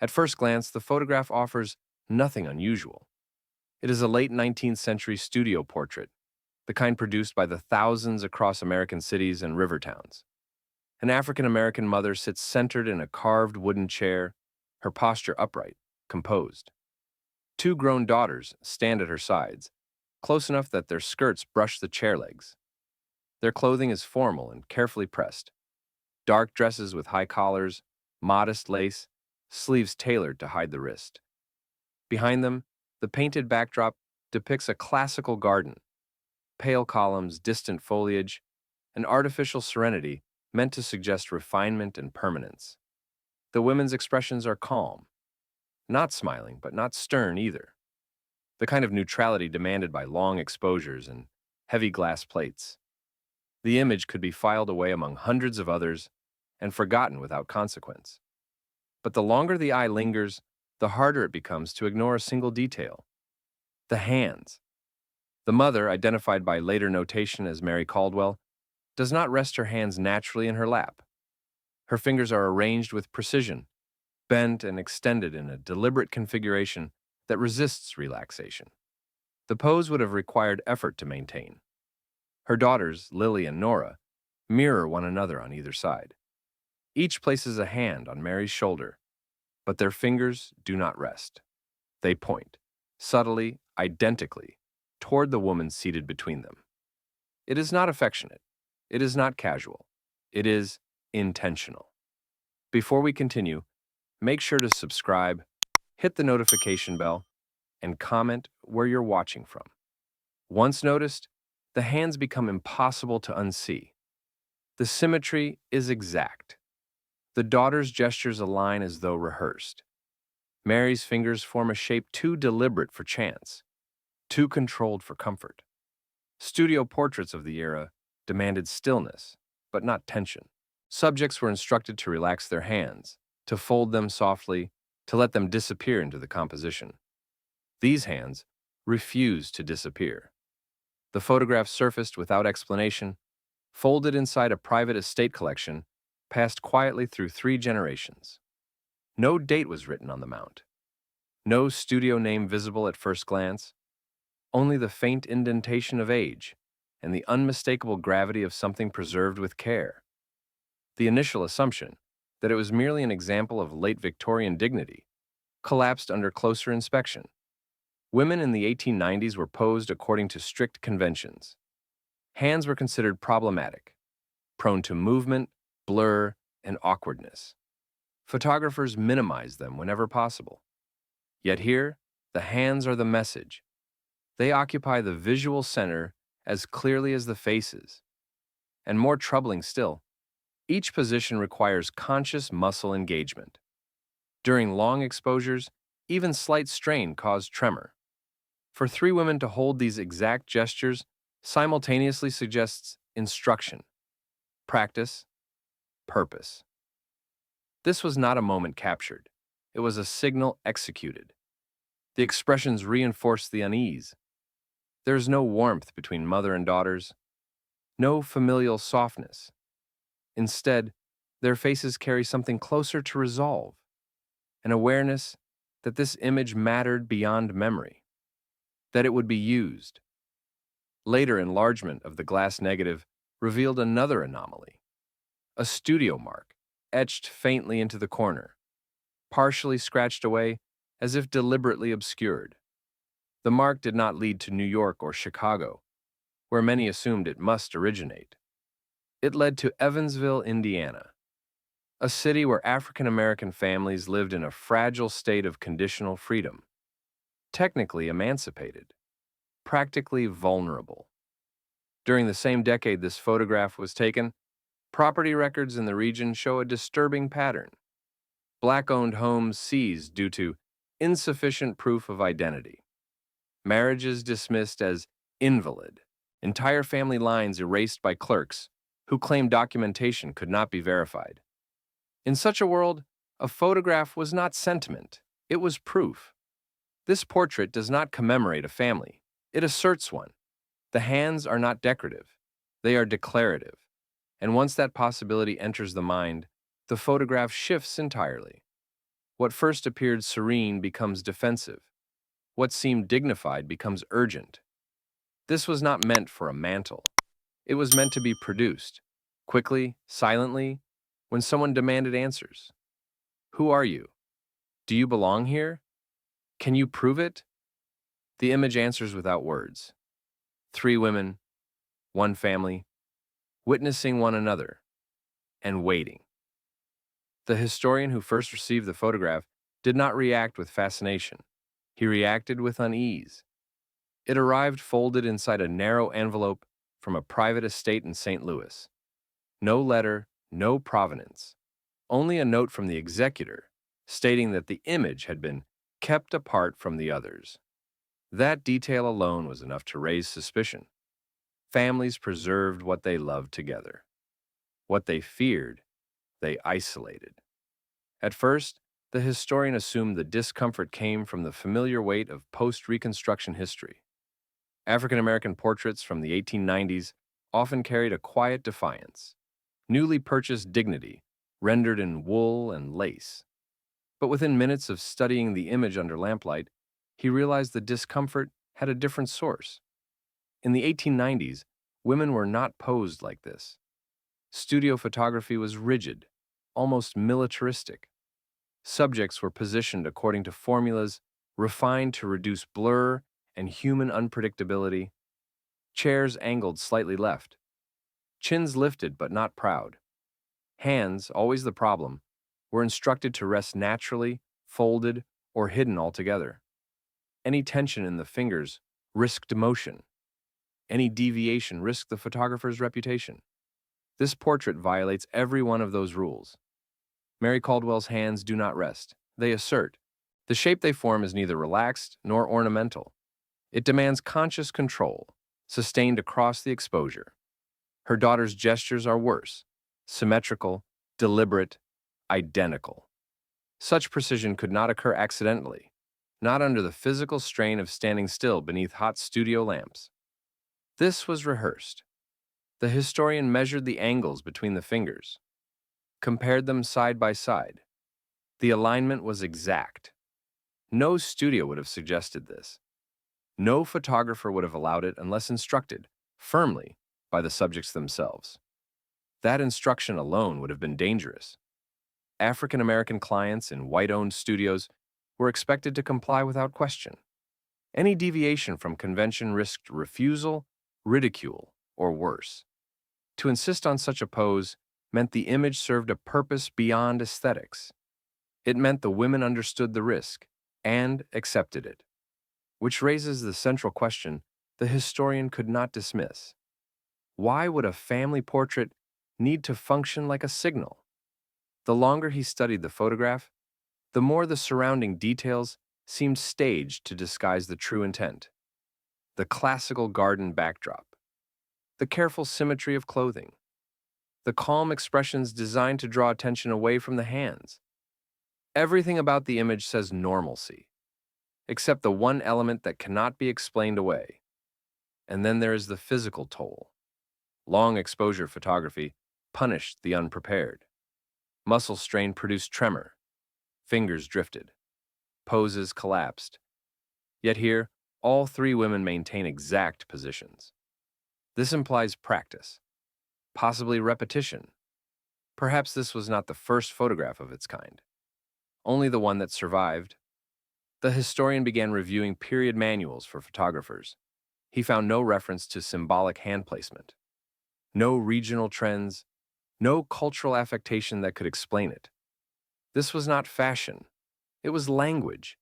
At first glance, the photograph offers nothing unusual. It is a late 19th century studio portrait, the kind produced by the thousands across American cities and river towns. An African American mother sits centered in a carved wooden chair, her posture upright, composed. Two grown daughters stand at her sides, close enough that their skirts brush the chair legs. Their clothing is formal and carefully pressed. Dark dresses with high collars, modest lace, sleeves tailored to hide the wrist. Behind them, the painted backdrop depicts a classical garden, pale columns, distant foliage, an artificial serenity meant to suggest refinement and permanence. The women's expressions are calm, not smiling, but not stern either, the kind of neutrality demanded by long exposures and heavy glass plates. The image could be filed away among hundreds of others and forgotten without consequence. But the longer the eye lingers, the harder it becomes to ignore a single detail. The hands. The mother, identified by later notation as Mary Caldwell, does not rest her hands naturally in her lap. Her fingers are arranged with precision, bent and extended in a deliberate configuration that resists relaxation. The pose would have required effort to maintain. Her daughters, Lily and Nora, mirror one another on either side. Each places a hand on Mary's shoulder, but their fingers do not rest. They point, subtly, identically, toward the woman seated between them. It is not affectionate. It is not casual. It is intentional. Before we continue, make sure to subscribe, hit the notification bell, and comment where you're watching from. Once noticed, the hands become impossible to unsee. The symmetry is exact. The daughter's gestures align as though rehearsed. Mary's fingers form a shape too deliberate for chance, too controlled for comfort. Studio portraits of the era demanded stillness, but not tension. Subjects were instructed to relax their hands, to fold them softly, to let them disappear into the composition. These hands refused to disappear. The photograph surfaced without explanation, folded inside a private estate collection, passed quietly through 3 generations. No date was written on the mount. No studio name visible at first glance, only the faint indentation of age and the unmistakable gravity of something preserved with care. The initial assumption, that it was merely an example of late Victorian dignity, collapsed under closer inspection. Women in the 1890s were posed according to strict conventions. Hands were considered problematic, prone to movement, blur, and awkwardness. Photographers minimized them whenever possible. Yet here, the hands are the message. They occupy the visual center as clearly as the faces. And more troubling still, each position requires conscious muscle engagement. During long exposures, even slight strain caused tremor. For 3 women to hold these exact gestures simultaneously suggests instruction, practice, purpose. This was not a moment captured. It was a signal executed. The expressions reinforced the unease. There is no warmth between mother and daughters, no familial softness. Instead, their faces carry something closer to resolve, an awareness that this image mattered beyond memory, that it would be used. Later enlargement of the glass negative revealed another anomaly, a studio mark etched faintly into the corner, partially scratched away as if deliberately obscured. The mark did not lead to New York or Chicago, where many assumed it must originate. It led to Evansville, Indiana, a city where African American families lived in a fragile state of conditional freedom, technically emancipated, practically vulnerable. During the same decade this photograph was taken, property records in the region show a disturbing pattern. Black-owned homes seized due to insufficient proof of identity. Marriages dismissed as invalid. Entire family lines erased by clerks who claimed documentation could not be verified. In such a world, a photograph was not sentiment, it was proof. This portrait does not commemorate a family, it asserts one. The hands are not decorative, they are declarative. And once that possibility enters the mind, the photograph shifts entirely. What first appeared serene becomes defensive. What seemed dignified becomes urgent. This was not meant for a mantle. It was meant to be produced, quickly, silently, when someone demanded answers. Who are you? Do you belong here? Can you prove it? The image answers without words. Three women, one family, witnessing one another, and waiting. The historian who first received the photograph did not react with fascination. He reacted with unease. It arrived folded inside a narrow envelope from a private estate in St. Louis. No letter, no provenance, only a note from the executor stating that the image had been kept apart from the others. That detail alone was enough to raise suspicion. Families preserved what they loved together. What they feared, they isolated. At first, the historian assumed the discomfort came from the familiar weight of post-Reconstruction history. African American portraits from the 1890s often carried a quiet defiance, newly purchased dignity, rendered in wool and lace. But within minutes of studying the image under lamplight, he realized the discomfort had a different source. In the 1890s, women were not posed like this. Studio photography was rigid, almost militaristic. Subjects were positioned according to formulas refined to reduce blur and human unpredictability. Chairs angled slightly left. Chins lifted but not proud. Hands, always the problem, were instructed to rest naturally, folded, or hidden altogether. Any tension in the fingers risked motion. Any deviation risked the photographer's reputation. This portrait violates every one of those rules. Mary Caldwell's hands do not rest. They assert. The shape they form is neither relaxed nor ornamental. It demands conscious control, sustained across the exposure. Her daughter's gestures are worse, symmetrical, deliberate, identical. Such precision could not occur accidentally, not under the physical strain of standing still beneath hot studio lamps. This was rehearsed. The historian measured the angles between the fingers, compared them side by side. The alignment was exact. No studio would have suggested this. No photographer would have allowed it unless instructed, firmly, by the subjects themselves. That instruction alone would have been dangerous. African American clients in white-owned studios were expected to comply without question. Any deviation from convention risked refusal, ridicule, or worse. To insist on such a pose meant the image served a purpose beyond aesthetics. It meant the women understood the risk and accepted it. Which raises the central question the historian could not dismiss. Why would a family portrait need to function like a signal? The longer he studied the photograph, the more the surrounding details seemed staged to disguise the true intent. The classical garden backdrop, the careful symmetry of clothing, the calm expressions designed to draw attention away from the hands. Everything about the image says normalcy, except the one element that cannot be explained away. And then there is the physical toll. Long exposure photography punished the unprepared. Muscle strain produced tremor. Fingers drifted. Poses collapsed. Yet here, all three women maintain exact positions. This implies practice, possibly repetition. Perhaps this was not the first photograph of its kind, only the one that survived. The historian began reviewing period manuals for photographers. He found no reference to symbolic hand placement, no regional trends, no cultural affectation that could explain it. This was not fashion. It was language,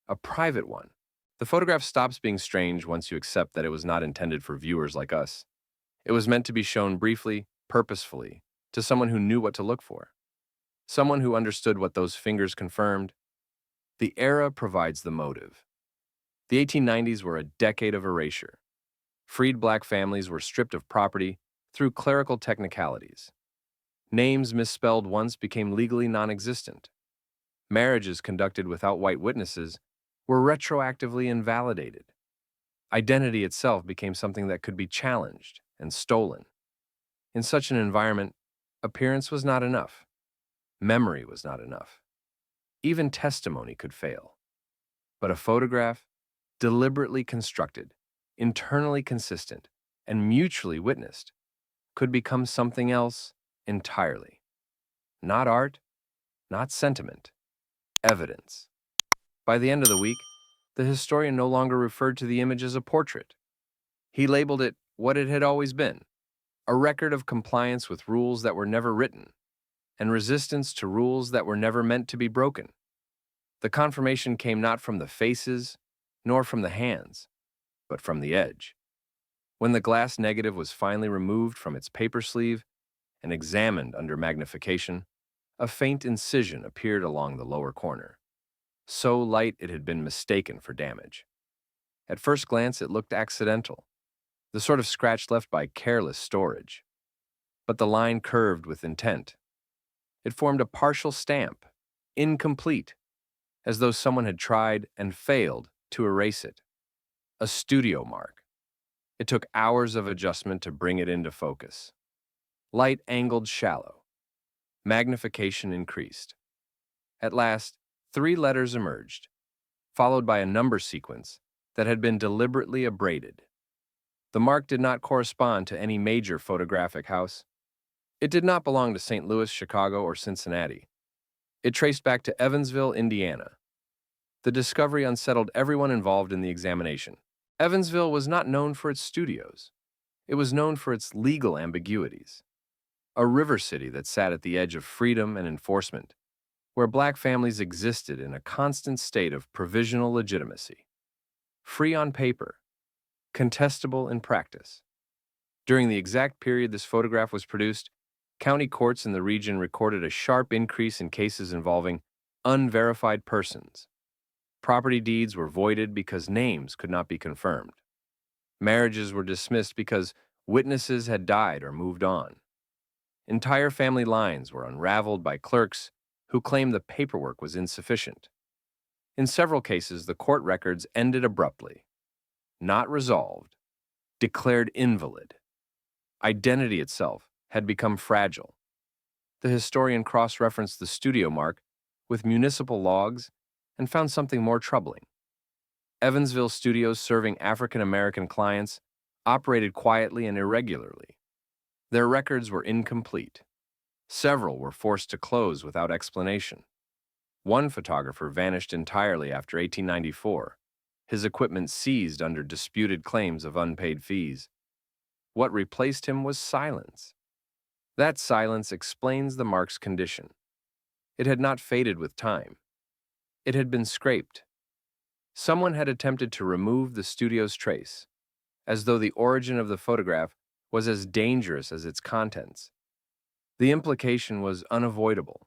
a private one. The photograph stops being strange once you accept that it was not intended for viewers like us. It was meant to be shown briefly, purposefully, to someone who knew what to look for. Someone who understood what those fingers confirmed. The era provides the motive. The 1890s were a decade of erasure. Freed black families were stripped of property through clerical technicalities. Names misspelled once became legally non-existent. Marriages conducted without white witnesses were retroactively invalidated. Identity itself became something that could be challenged and stolen. In such an environment, appearance was not enough. Memory was not enough. Even testimony could fail. But a photograph, deliberately constructed, internally consistent, and mutually witnessed, could become something else entirely. Not art, not sentiment, evidence. By the end of the week, the historian no longer referred to the image as a portrait. He labeled it what it had always been, a record of compliance with rules that were never written, and resistance to rules that were never meant to be broken. The confirmation came not from the faces, nor from the hands, but from the edge. When the glass negative was finally removed from its paper sleeve and examined under magnification, a faint incision appeared along the lower corner. So light it had been mistaken for damage. At first glance, it looked accidental, the sort of scratch left by careless storage. But the line curved with intent. It formed a partial stamp, incomplete, as though someone had tried and failed to erase it. A studio mark. It took hours of adjustment to bring it into focus. Light angled shallow. Magnification increased. At last, 3 letters emerged, followed by a number sequence that had been deliberately abraded. The mark did not correspond to any major photographic house. It did not belong to St. Louis, Chicago, or Cincinnati. It traced back to Evansville, Indiana. The discovery unsettled everyone involved in the examination. Evansville was not known for its studios. It was known for its legal ambiguities. A river city that sat at the edge of freedom and enforcement, where black families existed in a constant state of provisional legitimacy. Free on paper, contestable in practice. During the exact period this photograph was produced, county courts in the region recorded a sharp increase in cases involving unverified persons. Property deeds were voided because names could not be confirmed. Marriages were dismissed because witnesses had died or moved on. Entire family lines were unraveled by clerks who claimed the paperwork was insufficient. In several cases, the court records ended abruptly. Not resolved, declared invalid. Identity itself had become fragile. The historian cross-referenced the studio mark with municipal logs and found something more troubling. Evansville studios serving African-American clients operated quietly and irregularly. Their records were incomplete. Several were forced to close without explanation. One photographer vanished entirely after 1894, his equipment seized under disputed claims of unpaid fees. What replaced him was silence. That silence explains the mark's condition. It had not faded with time. It had been scraped. Someone had attempted to remove the studio's trace, as though the origin of the photograph was as dangerous as its contents. The implication was unavoidable.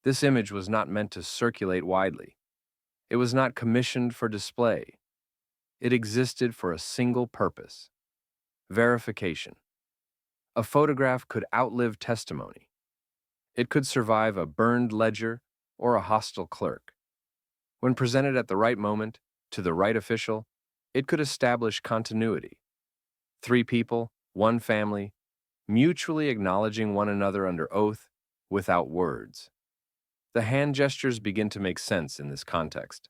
This image was not meant to circulate widely. It was not commissioned for display. It existed for a single purpose: verification. A photograph could outlive testimony. It could survive a burned ledger or a hostile clerk. When presented at the right moment, to the right official, it could establish continuity. 3 people, 1 family, mutually acknowledging one another under oath without words. The hand gestures begin to make sense in this context.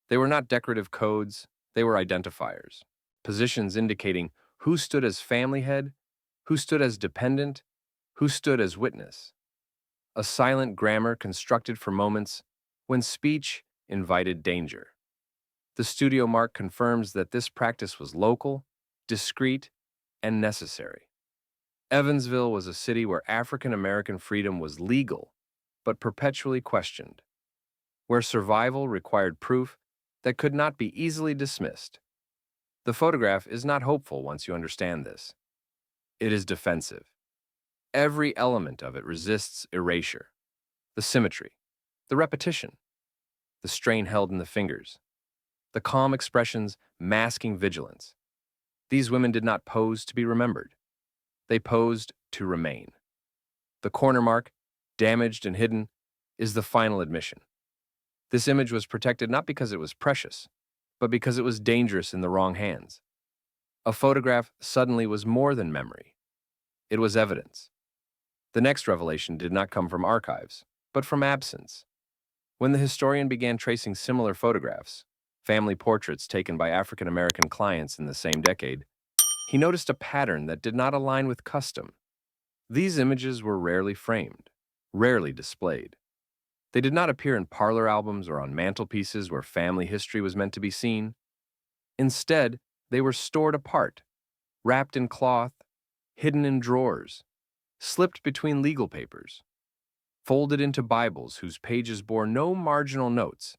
They were not decorative codes, they were identifiers, positions indicating who stood as family head, who stood as dependent, who stood as witness. A silent grammar constructed for moments when speech invited danger. The studio mark confirms that this practice was local, discreet, and necessary. Evansville was a city where African American freedom was legal, but perpetually questioned, where survival required proof that could not be easily dismissed. The photograph is not hopeful once you understand this. It is defensive. Every element of it resists erasure. The symmetry, the repetition, the strain held in the fingers, the calm expressions masking vigilance. These women did not pose to be remembered. They posed to remain. The corner mark, damaged and hidden, is the final admission. This image was protected not because it was precious, but because it was dangerous in the wrong hands. A photograph suddenly was more than memory. It was evidence. The next revelation did not come from archives, but from absence. When the historian began tracing similar photographs, family portraits taken by African American clients in the same decade, he noticed a pattern that did not align with custom. These images were rarely framed, rarely displayed. They did not appear in parlor albums or on mantelpieces where family history was meant to be seen. Instead, they were stored apart, wrapped in cloth, hidden in drawers, slipped between legal papers, folded into Bibles whose pages bore no marginal notes,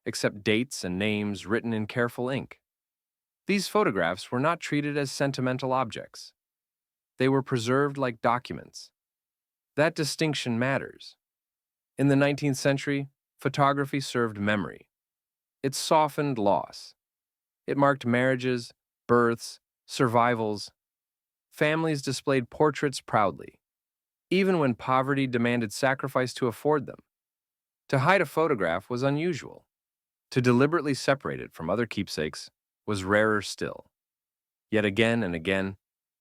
except dates and names written in careful ink. These photographs were not treated as sentimental objects. They were preserved like documents. That distinction matters. In the 19th century, photography served memory. It softened loss. It marked marriages, births, survivals. Families displayed portraits proudly, even when poverty demanded sacrifice to afford them. To hide a photograph was unusual. To deliberately separate it from other keepsakes was rarer still. Yet again and again,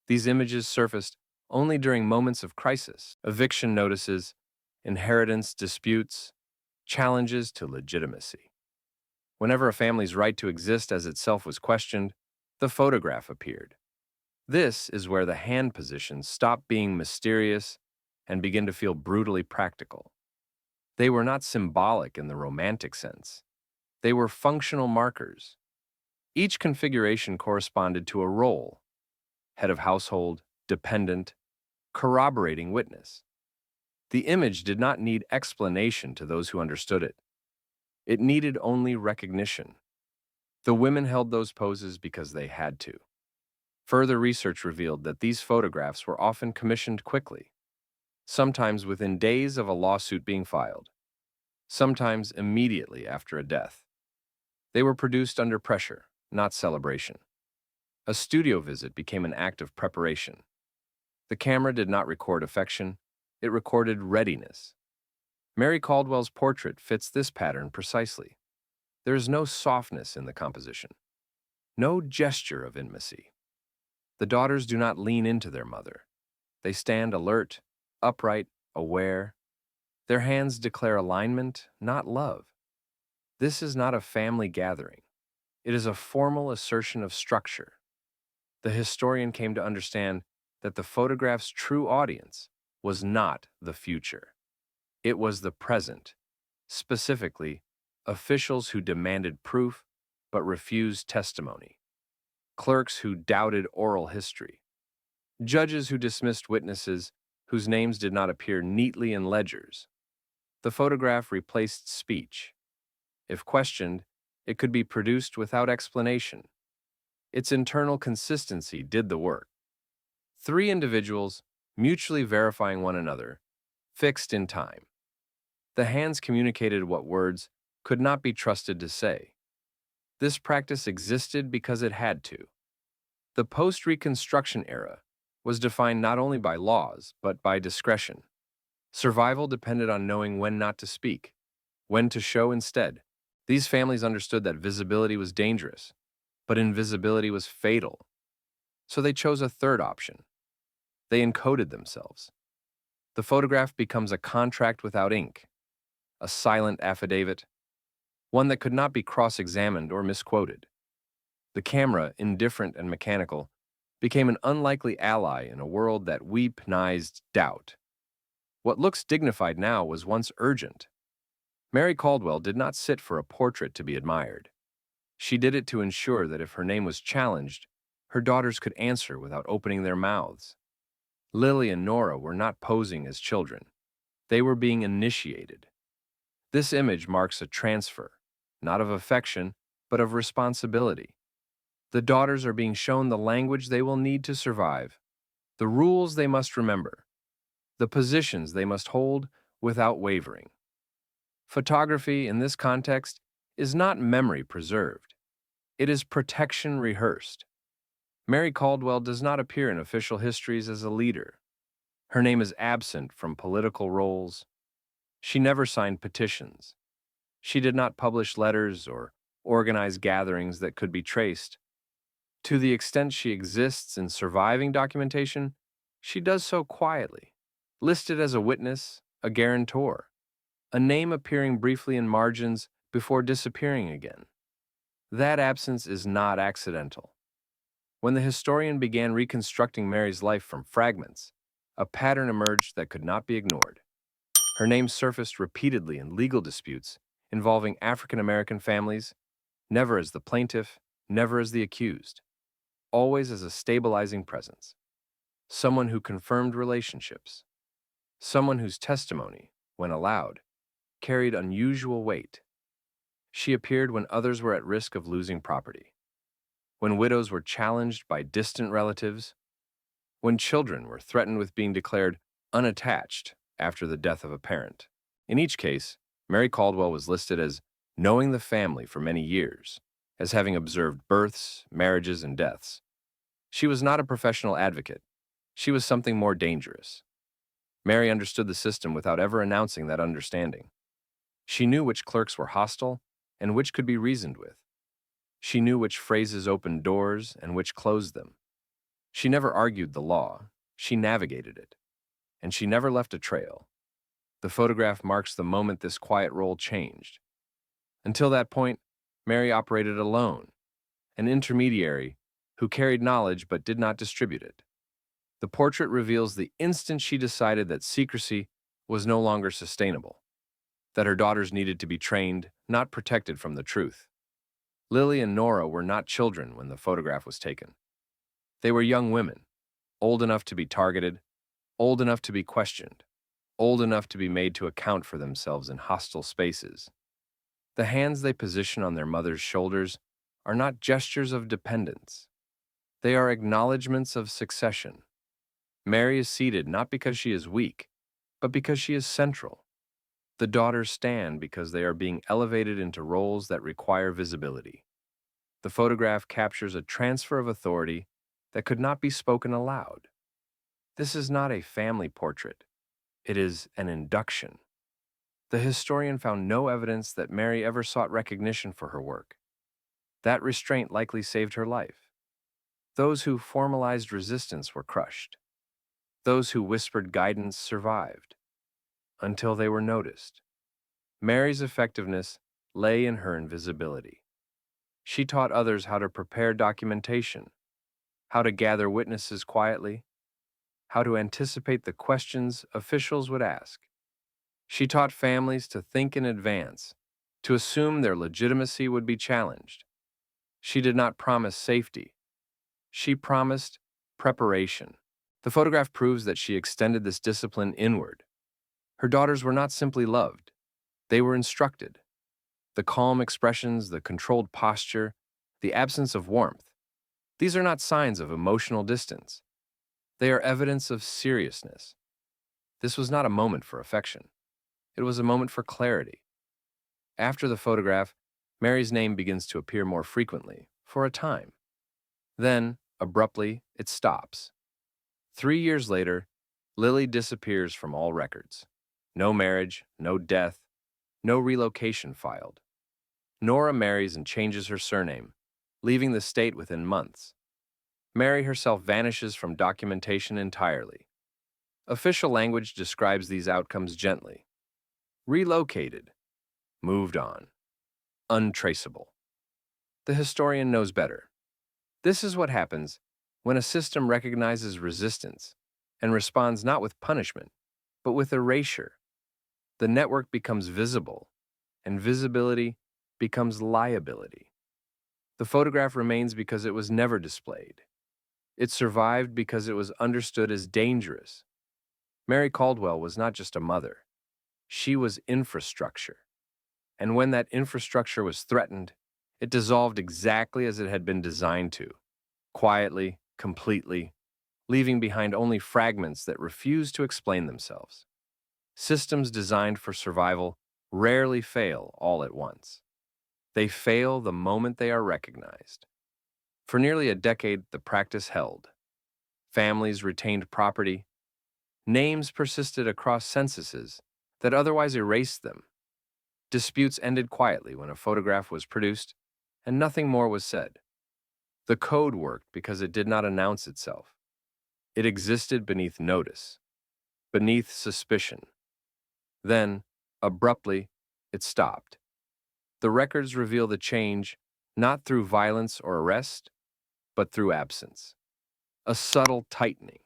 these images surfaced only during moments of crisis, eviction notices, inheritance disputes, challenges to legitimacy. Whenever a family's right to exist as itself was questioned, the photograph appeared. This is where the hand positions stop being mysterious and begin to feel brutally practical. They were not symbolic in the romantic sense. They were functional markers. Each configuration corresponded to a role: head of household, dependent, corroborating witness. The image did not need explanation to those who understood it. It needed only recognition. The women held those poses because they had to. Further research revealed that these photographs were often commissioned quickly, sometimes within days of a lawsuit being filed, sometimes immediately after a death. They were produced under pressure, not celebration. A studio visit became an act of preparation. The camera did not record affection, it recorded readiness. Mary Caldwell's portrait fits this pattern precisely. There is no softness in the composition, no gesture of intimacy. The daughters do not lean into their mother. They stand alert, upright, aware. Their hands declare alignment, not love. This is not a family gathering. It is a formal assertion of structure. The historian came to understand that the photograph's true audience was not the future. It was the present, specifically, officials who demanded proof but refused testimony, clerks who doubted oral history, judges who dismissed witnesses whose names did not appear neatly in ledgers. The photograph replaced speech. If questioned, it could be produced without explanation. Its internal consistency did the work. Three individuals, mutually verifying one another, fixed in time. The hands communicated what words could not be trusted to say. This practice existed because it had to. The post-Reconstruction era was defined not only by laws, but by discretion. Survival depended on knowing when not to speak, when to show instead. These families understood that visibility was dangerous, but invisibility was fatal. So they chose a third option. They encoded themselves. The photograph becomes a contract without ink, a silent affidavit, one that could not be cross-examined or misquoted. The camera, indifferent and mechanical, became an unlikely ally in a world that weaponized doubt. What looks dignified now was once urgent. Mary Caldwell did not sit for a portrait to be admired. She did it to ensure that if her name was challenged, her daughters could answer without opening their mouths. Lily and Nora were not posing as children. They were being initiated. This image marks a transfer, not of affection, but of responsibility. The daughters are being shown the language they will need to survive, the rules they must remember, the positions they must hold without wavering. Photography, in this context, is not memory preserved. It is protection rehearsed. Mary Caldwell does not appear in official histories as a leader. Her name is absent from political roles. She never signed petitions. She did not publish letters or organize gatherings that could be traced. To the extent she exists in surviving documentation, she does so quietly, listed as a witness, a guarantor. a name appearing briefly in margins before disappearing again. That absence is not accidental. When the historian began reconstructing Mary's life from fragments, a pattern emerged that could not be ignored. Her name surfaced repeatedly in legal disputes involving African American families, never as the plaintiff, never as the accused, always as a stabilizing presence, someone who confirmed relationships, someone whose testimony, when allowed, carried unusual weight. She appeared when others were at risk of losing property, when widows were challenged by distant relatives, when children were threatened with being declared unattached after the death of a parent. In each case, Mary Caldwell was listed as knowing the family for many years, as having observed births, marriages, and deaths. She was not a professional advocate. She was something more dangerous. Mary understood the system without ever announcing that understanding. She knew which clerks were hostile and which could be reasoned with. She knew which phrases opened doors and which closed them. She never argued the law. She navigated it. And she never left a trail. The photograph marks the moment this quiet role changed. Until that point, Mary operated alone, an intermediary who carried knowledge but did not distribute it. The portrait reveals the instant she decided that secrecy was no longer sustainable, that her daughters needed to be trained, not protected from the truth. Lily and Nora were not children when the photograph was taken. They were young women, old enough to be targeted, old enough to be questioned, old enough to be made to account for themselves in hostile spaces. The hands they position on their mother's shoulders are not gestures of dependence. They are acknowledgments of succession. Mary is seated not because she is weak, but because she is central. The daughters stand because they are being elevated into roles that require visibility. The photograph captures a transfer of authority that could not be spoken aloud. This is not a family portrait. It is an induction. The historian found no evidence that Mary ever sought recognition for her work. That restraint likely saved her life. Those who formalized resistance were crushed. Those who whispered guidance survived, until they were noticed. Mary's effectiveness lay in her invisibility. She taught others how to prepare documentation, how to gather witnesses quietly, how to anticipate the questions officials would ask. She taught families to think in advance, to assume their legitimacy would be challenged. She did not promise safety. She promised preparation. The photograph proves that she extended this discipline inward. Her daughters were not simply loved. They were instructed. The calm expressions, the controlled posture, the absence of warmth. These are not signs of emotional distance. They are evidence of seriousness. This was not a moment for affection. It was a moment for clarity. After the photograph, Mary's name begins to appear more frequently, for a time. Then, abruptly, it stops. 3 years later, Lily disappears from all records. No marriage, no death, no relocation filed. Nora marries and changes her surname, leaving the state within months. Mary herself vanishes from documentation entirely. Official language describes these outcomes gently. Relocated, moved on, untraceable. The historian knows better. This is what happens when a system recognizes resistance and responds not with punishment, but with erasure. The network becomes visible, and visibility becomes liability. The photograph remains because it was never displayed. It survived because it was understood as dangerous. Mary Caldwell was not just a mother. She was infrastructure. And when that infrastructure was threatened, it dissolved exactly as it had been designed to, quietly, completely, leaving behind only fragments that refused to explain themselves. Systems designed for survival rarely fail all at once. They fail the moment they are recognized. For nearly a decade, the practice held. Families retained property. Names persisted across censuses that otherwise erased them. Disputes ended quietly when a photograph was produced, and nothing more was said. The code worked because it did not announce itself. It existed beneath notice, beneath suspicion. Then, Abruptly, it stopped. The records reveal the change not through violence or arrest, but through absence. A subtle tightening.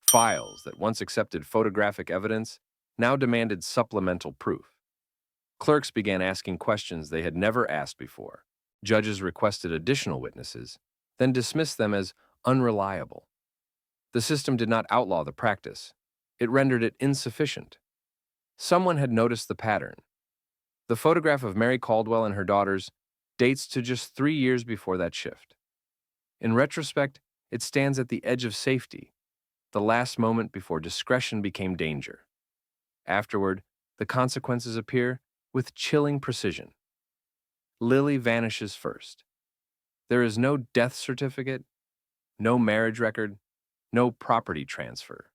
Files that once accepted photographic evidence now demanded supplemental proof. Clerks began asking questions they had never asked before. Judges requested additional witnesses, then dismissed them as unreliable. The system did not outlaw the practice. It rendered it insufficient. Someone had noticed the pattern. The photograph of Mary Caldwell and her daughters dates to just 3 years before that shift. In retrospect, it stands at the edge of safety, the last moment before discretion became danger. Afterward, the consequences appear with chilling precision. Lily vanishes first. There is no death certificate, no marriage record, no property transfer.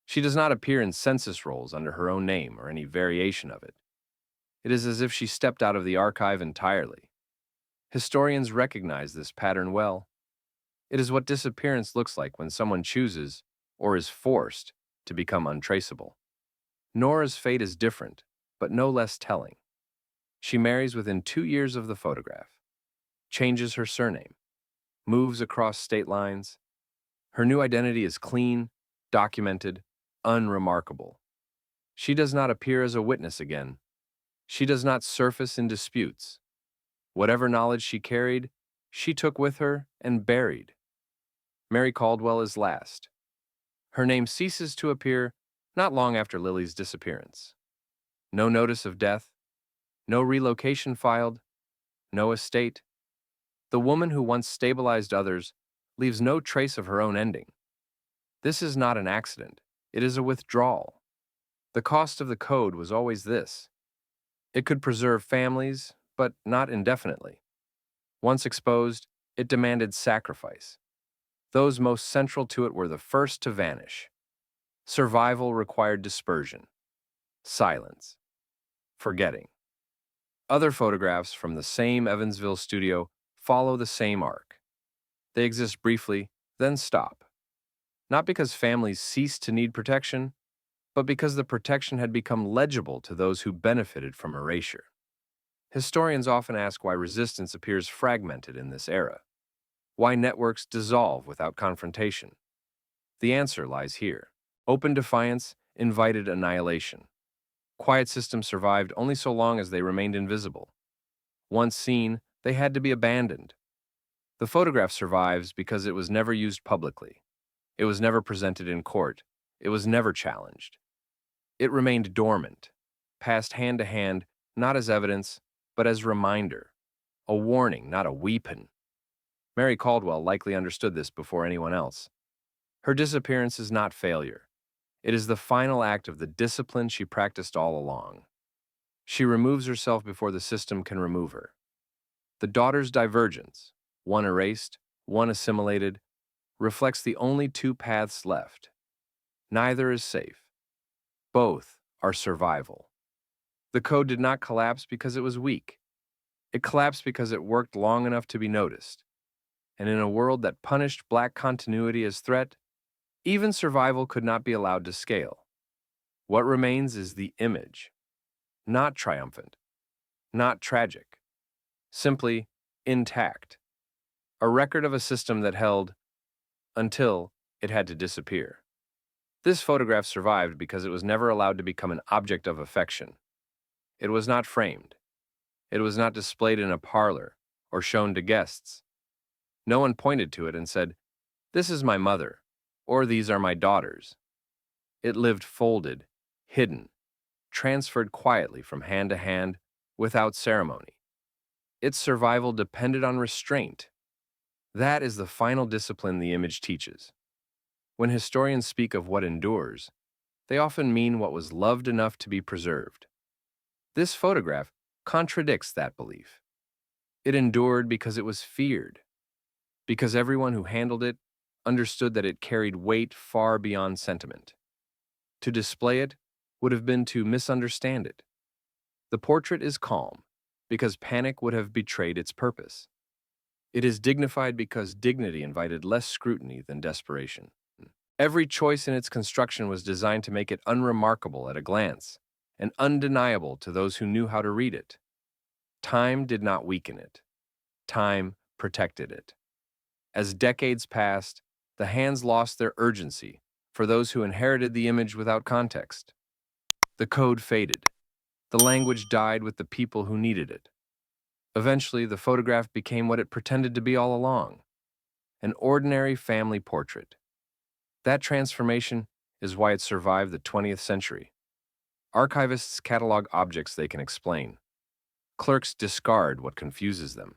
She does not appear in census rolls under her own name or any variation of it. It is as if she stepped out of the archive entirely. Historians recognize this pattern well. It is what disappearance looks like when someone chooses, or is forced, to become untraceable. Nora's fate is different, but no less telling. She marries within 2 years of the photograph, changes her surname, moves across state lines. Her new identity is clean, documented, unremarkable. She does not appear as a witness again. She does not surface in disputes. Whatever knowledge she carried, she took with her and buried. Mary Caldwell is last. Her name ceases to appear not long after Lily's disappearance. No notice of death, no relocation filed, no estate. The woman who once stabilized others leaves no trace of her own ending. This is not an accident. It is a withdrawal. The cost of the code was always this. It could preserve families, but not indefinitely. Once exposed, it demanded sacrifice. Those most central to it were the first to vanish. Survival required dispersion, silence, forgetting. Other photographs from the same Evansville studio follow the same arc. They exist briefly, then stop. Not because families ceased to need protection, but because the protection had become legible to those who benefited from erasure. Historians often ask why resistance appears fragmented in this era, why networks dissolve without confrontation. The answer lies here. Open defiance invited annihilation. Quiet systems survived only so long as they remained invisible. Once seen, they had to be abandoned. The photograph survives because it was never used publicly. It was never presented in court. It was never challenged. It remained dormant, passed hand to hand, not as evidence, but as reminder, a warning, not a weapon. Mary Caldwell likely understood this before anyone else. Her disappearance is not failure. It is the final act of the discipline she practiced all along. She removes herself before the system can remove her. The daughter's divergence, one erased, one assimilated, reflects the only two paths left. Neither is safe. Both are survival. The code did not collapse because it was weak. It collapsed because it worked long enough to be noticed. And in a world that punished Black continuity as threat, even survival could not be allowed to scale. What remains is the image. Not triumphant, not tragic, simply intact. A record of a system that held until it had to disappear. This photograph survived because it was never allowed to become an object of affection. It was not framed. It was not displayed in a parlor or shown to guests. No one pointed to it and said, "This is my mother," or "These are my daughters." It lived folded, hidden, transferred quietly from hand to hand without ceremony. Its survival depended on restraint. That is the final discipline the image teaches. When historians speak of what endures, they often mean what was loved enough to be preserved. This photograph contradicts that belief. It endured because it was feared, because everyone who handled it understood that it carried weight far beyond sentiment. To display it would have been to misunderstand it. The portrait is calm because panic would have betrayed its purpose. It is dignified because dignity invited less scrutiny than desperation. Every choice in its construction was designed to make it unremarkable at a glance. and undeniable to those who knew how to read it. Time did not weaken it. Time protected it. As decades passed, the hands lost their urgency for those who inherited the image without context. The code faded. The language died with the people who needed it. Eventually, the photograph became what it pretended to be all along, an ordinary family portrait. That transformation is why it survived the 20th century. Archivists catalog objects they can explain. Clerks discard what confuses them.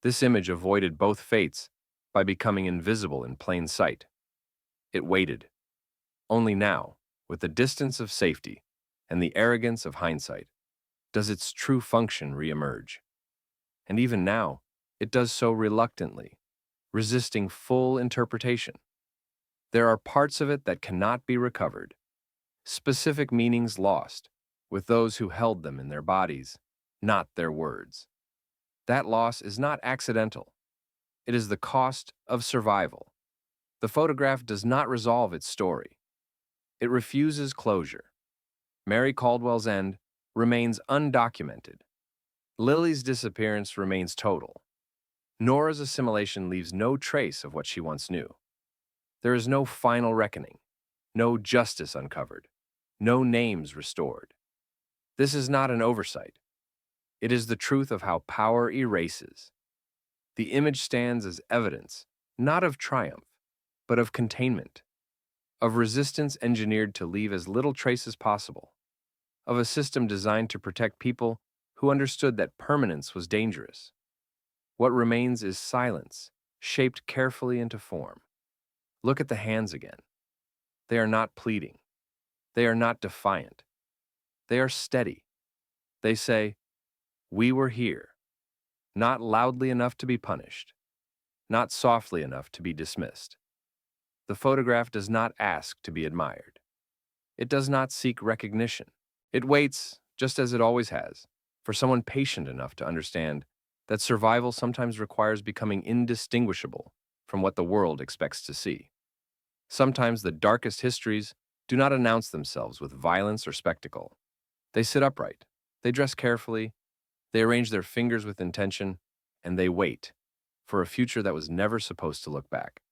This image avoided both fates by becoming invisible in plain sight. It waited. Only now, with the distance of safety and the arrogance of hindsight, does its true function reemerge. And even now, it does so reluctantly, resisting full interpretation. There are parts of it that cannot be recovered, specific meanings lost, with those who held them in their bodies, not their words. That loss is not accidental. It is the cost of survival. The photograph does not resolve its story. It refuses closure. Mary Caldwell's end remains undocumented. Lily's disappearance remains total. Nora's assimilation leaves no trace of what she once knew. There is no final reckoning, no justice uncovered, no names restored. This is not an oversight. It is the truth of how power erases. The image stands as evidence, not of triumph, but of containment, of resistance engineered to leave as little trace as possible, of a system designed to protect people who understood that permanence was dangerous. What remains is silence, shaped carefully into form. Look at the hands again. They are not pleading. They are not defiant. They are steady. They say, "We were here," not loudly enough to be punished, not softly enough to be dismissed. The photograph does not ask to be admired. It does not seek recognition. It waits, just as it always has, for someone patient enough to understand that survival sometimes requires becoming indistinguishable from what the world expects to see. Sometimes the darkest histories do not announce themselves with violence or spectacle. They sit upright, they dress carefully, they arrange their fingers with intention, and they wait for a future that was never supposed to look back.